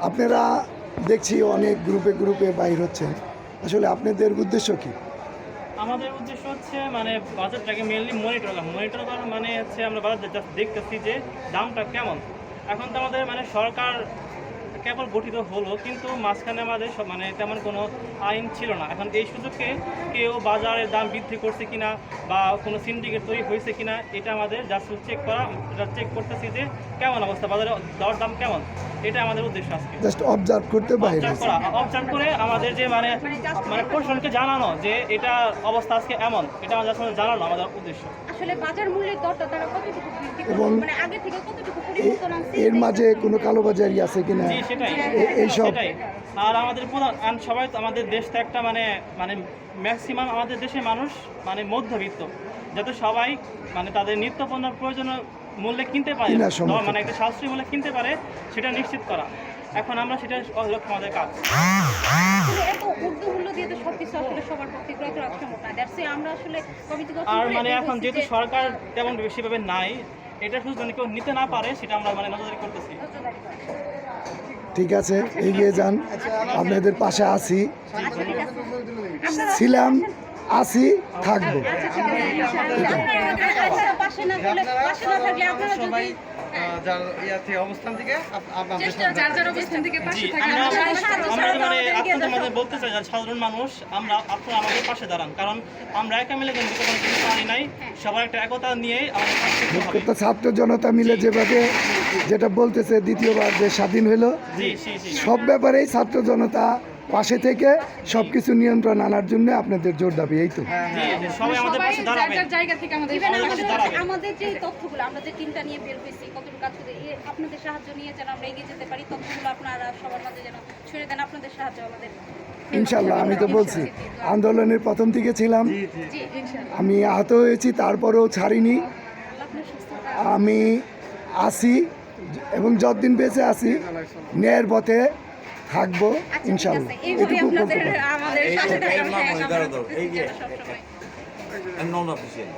আপনারা দেখছি অনেক গ্রুপে গ্রুপে বাইর হচ্ছেন, আসলে আপনাদের উদ্দেশ্য কি? আমাদের উদ্দেশ্য হচ্ছে মানে বাজারটাকে মেনলি মনিটর করা মানে হচ্ছে আমরা বাজার জাস্ট দেখতেছি যে দামটা কেমন। এখন তো আমাদের মানে সরকার কেবল গঠিত হলো, কিন্তু মাঝখানে আমাদের মানে তেমন কোনো আইন ছিল না। এখন এই সুযোগে কেউ বাজারের দাম বৃদ্ধি করছে কিনা বা কোনো সিন্ডিকেট তৈরি হয়েছে কিনা, এটা আমাদের জাস্ট চেক করা, এটা চেক করতেছি যে কেমন অবস্থা, বাজারের দর দাম কেমন, এটা আমাদের উদ্দেশ্য আজকে। জাস্ট অবজার্ভ করতে বাইরে অবজার্ভ করে আমাদের যে মানে প্রশাসনকে জানানো যে এটা অবস্থা আজকে এমন, এটা আমাদের আসলে জানানো আমাদের উদ্দেশ্য। আসলে বাজার মূল্যের দরটা তারা কতটুকু বৃদ্ধি এবং করবে, মানে আগে থেকে কতটুকু পরিবর্তন আছে এর মাঝে কোনো কালোবাজারি আছে কিনা জি সেটাই এইসব। সেটাই। আর আমাদের প্রধান সবাই তো আমাদের দেশটা একটা মানে মানে ম্যাক্সিমাম আমাদের দেশের মানুষ মানে মধ্যবিত্ত, যাতে সবাই মানে তাদের নিত্য পণ্যের প্রয়োজনীয় মূল্যে কিনতে পারে, কিনা সম্ভব। মানে একটা সাশ্রয়ী মূল্যে কিনতে পারে, সেটা নিশ্চিত করা। এখন আমরা সেটা লক্ষ্য আমাদের কাজ। আসলে এত ঊর্ধ্বমূল্য দিয়ে তো সবকিছু আসলে সবার পক্ষে ক্রয় করা সম্ভব না। দ্যাটস আমরা আসলে কমিটি গঠন আর করে মানে এখন বলছি যেহেতু যে সরকার তেমন বেশিভাবে নাই, এটা শুধু যেন কেউ নিতে না পারে সেটা আমরা মানে নজরদারি করতেছি। ঠিক আছে, এগিয়ে যান, আপনাদের পাশে আছি, আচ্ছা ঠিক আছে আপনারা ছিলাম, আছি, থাকবো। আপনারা পাশে না থাকলে আপনারা সবাই যদি যার থেকে অবস্থান থেকে যার অবস্থান থেকে জি, আমরা মানে আপনাদের মাঝে বলতে চাই যারা সাধারণ মানুষ, আপনারা আমাদের পাশে দাঁড়ান, কারণ আমরা একা মিলে কিন্তু কোনো কিছু পারি নাই, সবার একটা একতা নিয়ে আমাদের কাজ করতে হবে। তো ছাত্র জনতা মিলে যেভাবে যেটা বলতেছে দ্বিতীয়বার যে স্বাধীন হলো, জি জি জি সব ব্যাপারেই ছাত্র জনতা পাশে থেকে সব কিছু নিয়ন্ত্রণ আনার জন্য আপনাদের জোর দাবি, এই তো। জি জি, সবাই আমাদের পাশে দাঁড়াবে। জায়গা থেকে আমাদের পাশে দাঁড়াবে। আমাদের যে তথ্যগুলো আমরা যে টিমটা নিয়ে বের হয়েছি কতটুকু কাজ করে আপনাদের সাহায্য নিয়ে যেন আমরা এগিয়ে যেতে পারি, তথ্যগুলো আপনারা সবার মাঝে যেন ছড়িয়ে দেন, আপনাদের সাহায্য আমাদের ইনশাল্লাহ, আমি তো বলছি আন্দোলনের প্রথম থেকে ছিলাম, জি ইনশাআল্লাহ। আমি আহত হয়েছি তারপরেও ছাড়িনি, আপনার সুস্থতা আমি আছি এবং যতদিন বেঁচে আছি ন্যায়ের পথে থাকবো ইনশাল্লাহ, এইভাবে এটুকু বলতে আপনাদের পারি। আমাদের সাথে থাকার এই নাম আমরা দাঁড়াও, এই যে সবসময় নন অফিসিয়াল